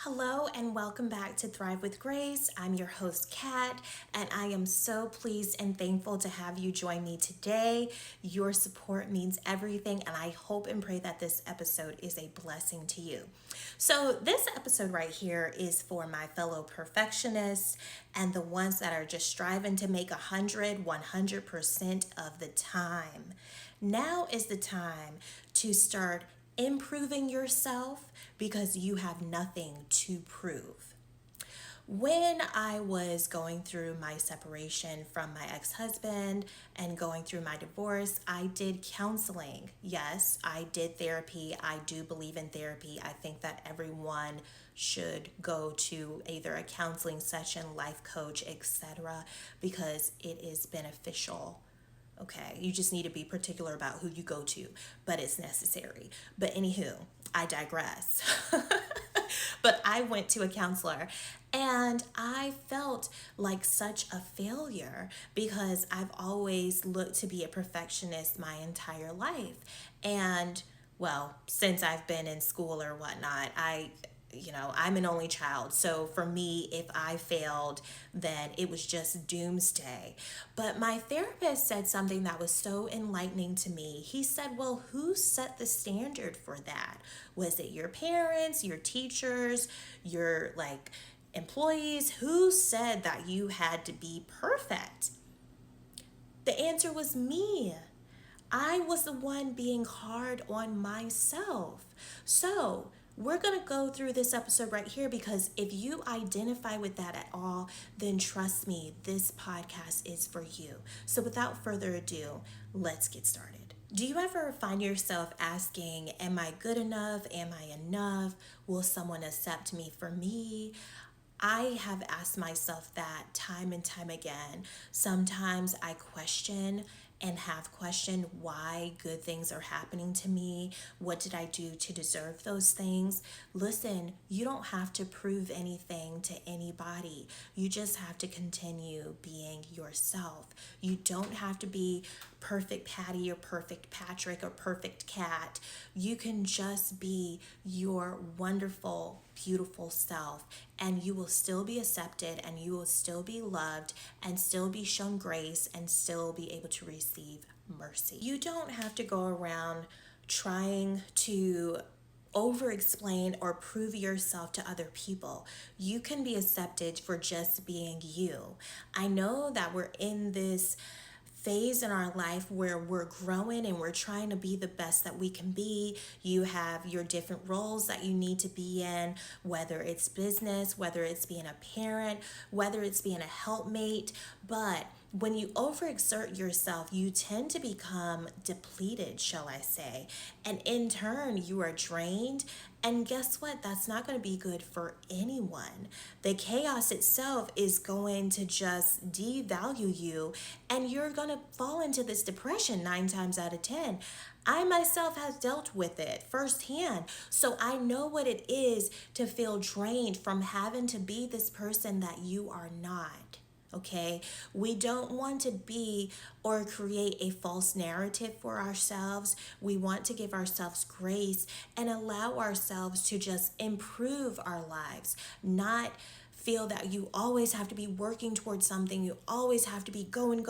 Hello and welcome back to Thrive with Grace. I'm your host, Kat, and I am so pleased and thankful to have you join me today. Your support means everything, and I hope and pray that this episode is a blessing to you. So, this episode right here is for my fellow perfectionists and the ones that are just striving to make 100% of the time. Now is the time to start improving yourself because you have nothing to prove. When I was going through my separation from my ex husband and going through my divorce, I did counseling. Yes, I did therapy. I do believe in therapy. I think that everyone should go to either a counseling session, life coach, etc., because it is beneficial. Okay, you just need to be particular about who you go to, but it's necessary. But anywho, I digress. But I went to a counselor and I felt like such a failure because I've always looked to be a perfectionist my entire life. And well, since I've been in school or whatnot, I'm an only child. So for me, if I failed, then it was just doomsday. But my therapist said something that was so enlightening to me. He said, well, who set the standard for that? Was it your parents, your teachers, your employees? Who said that you had to be perfect? The answer was me. I was the one being hard on myself. So, we're going to go through this episode right here because if you identify with that at all, then trust me, this podcast is for you. So, without further ado, let's get started. Do you ever find yourself asking, am I good enough? Am I enough? Will someone accept me for me? I have asked myself that time and time again. Sometimes I question and have questioned why good things are happening to me. What did I do to deserve those things? Listen, you don't have to prove anything to anybody. You just have to continue being yourself. You don't have to be perfect Patty or perfect Patrick or perfect Cat. You can just be your wonderful, beautiful self, and you will still be accepted, and you will still be loved, and still be shown grace, and still be able to receive mercy. You don't have to go around trying to over explain or prove yourself to other people. You can be accepted for just being you. I know that we're in this phase in our life where we're growing and we're trying to be the best that we can be. You have your different roles that you need to be in, whether it's business, whether it's being a parent, whether it's being a helpmate. But when you overexert yourself, you tend to become depleted, shall I say. And in turn, you are drained. And guess what? That's not going to be good for anyone. The chaos itself is going to just devalue you, and you're going to fall into this depression 9 times out of 10. I myself have dealt with it firsthand. So I know what it is to feel drained from having to be this person that you are not. Okay, we don't want to be or create a false narrative for ourselves. We want to give ourselves grace and allow ourselves to just improve our lives, not feel that you always have to be working towards something. You always have to be going,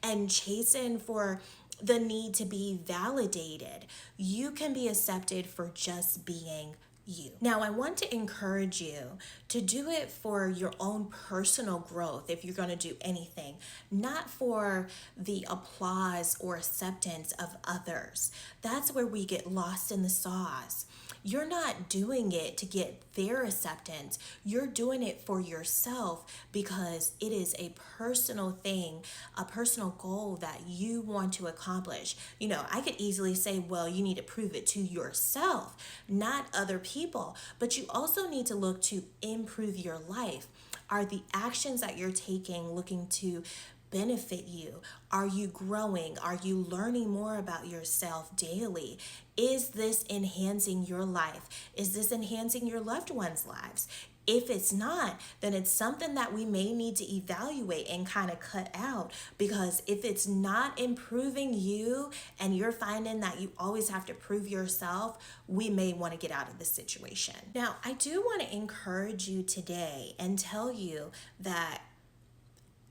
and chasing for the need to be validated. You can be accepted for just being you. Now, I want to encourage you to do it for your own personal growth if you're going to do anything, not for the applause or acceptance of others. That's where we get lost in the sauce. You're not doing it to get their acceptance. You're doing it for yourself because it is a personal thing, a personal goal that you want to accomplish. I could easily say, well, you need to prove it to yourself, not other people. But you also need to look to improve your life. Are the actions that you're taking looking to benefit you? Are you growing? Are you learning more about yourself daily? Is this enhancing your life? Is this enhancing your loved ones' lives? If it's not, then it's something that we may need to evaluate and kind of cut out, because if it's not improving you and you're finding that you always have to prove yourself, we may want to get out of the situation. Now, I do want to encourage you today and tell you that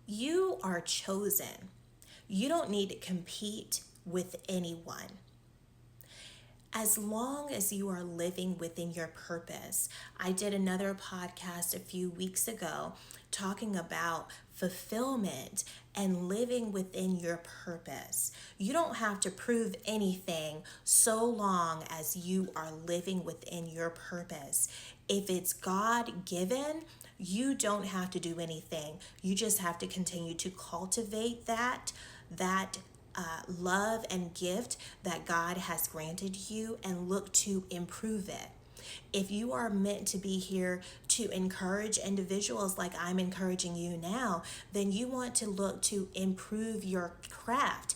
you are chosen. You don't need to compete with anyone. As long as you are living within your purpose. I did another podcast a few weeks ago talking about fulfillment and living within your purpose. You don't have to prove anything so long as you are living within your purpose. If it's God given, you don't have to do anything. You just have to continue to cultivate that love and gift that God has granted you and look to improve it. If you are meant to be here to encourage individuals like I'm encouraging you now, then you want to look to improve your craft.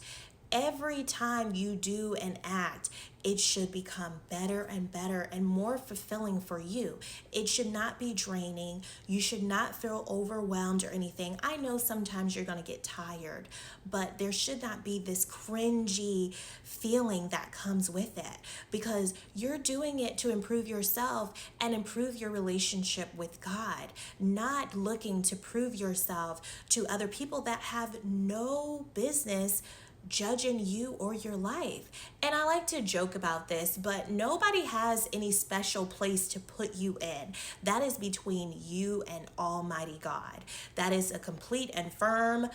Every time you do an act, it should become better and better and more fulfilling for you. It should not be draining. You should not feel overwhelmed or anything. I know sometimes you're going to get tired, but there should not be this cringy feeling that comes with it, because you're doing it to improve yourself and improve your relationship with God, not looking to prove yourself to other people that have no business judging you or your life. And I like to joke about this, but nobody has any special place to put you in. That is between you and Almighty God. That is a complete and firm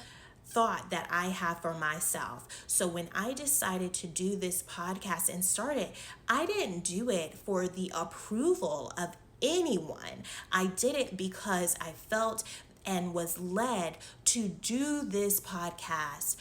thought that I have for myself. So when I decided to do this podcast and start it, I didn't do it for the approval of anyone. I did it because I felt and was led to do this podcast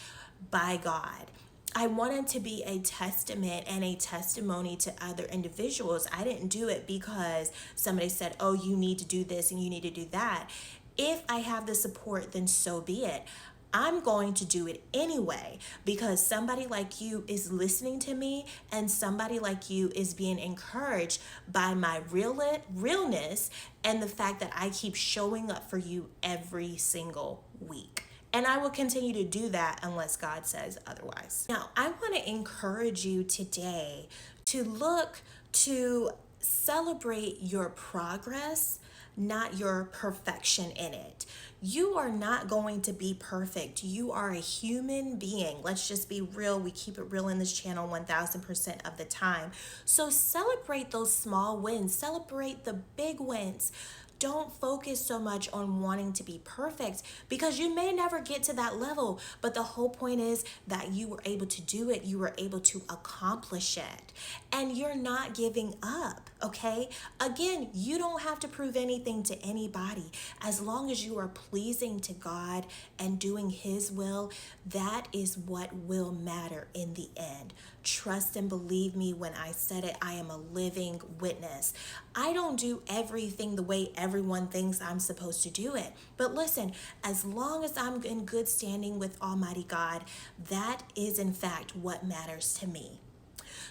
by God. I wanted to be a testament and a testimony to other individuals. I didn't do it because somebody said, oh, you need to do this and you need to do that. If I have the support, then so be it. I'm going to do it anyway, because somebody like you is listening to me and somebody like you is being encouraged by my realness and the fact that I keep showing up for you every single week. And I will continue to do that unless God says otherwise. Now, I want to encourage you today to look to celebrate your progress, not your perfection in it. You are not going to be perfect. You are a human being. Let's just be real. We keep it real in this channel 1000% of the time. So celebrate those small wins. Celebrate the big wins. Don't focus so much on wanting to be perfect, because you may never get to that level. But the whole point is that you were able to do it. You were able to accomplish it. And you're not giving up, okay? Again, you don't have to prove anything to anybody. As long as you are pleasing to God and doing His will, that is what will matter in the end. Trust and believe me when I said it. I am a living witness. I don't do everything the way everyone thinks I'm supposed to do it. But listen, as long as I'm in good standing with Almighty God, that is in fact what matters to me.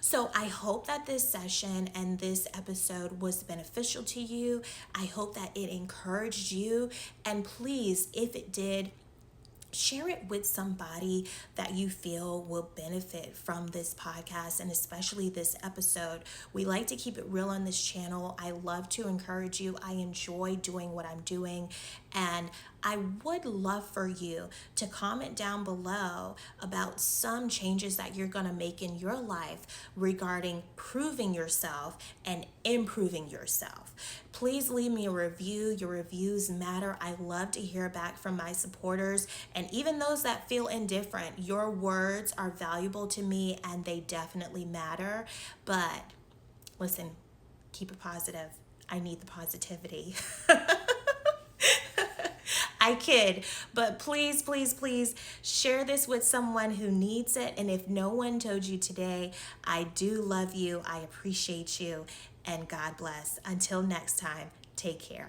So I hope that this session and this episode was beneficial to you. I hope that it encouraged you. And please, if it did, share it with somebody that you feel will benefit from this podcast and especially this episode. We like to keep it real on this channel. I love to encourage you. I enjoy doing what I'm doing, and I would love for you to comment down below about some changes that you're going to make in your life regarding proving yourself and improving yourself. Please leave me a review. Your reviews matter. I love to hear back from my supporters, and even those that feel indifferent. Your words are valuable to me and they definitely matter. But listen, keep it positive. I need the positivity. I kid, but please, please, please share this with someone who needs it. And if no one told you today, I do love you. I appreciate you, and God bless. Until next time, take care.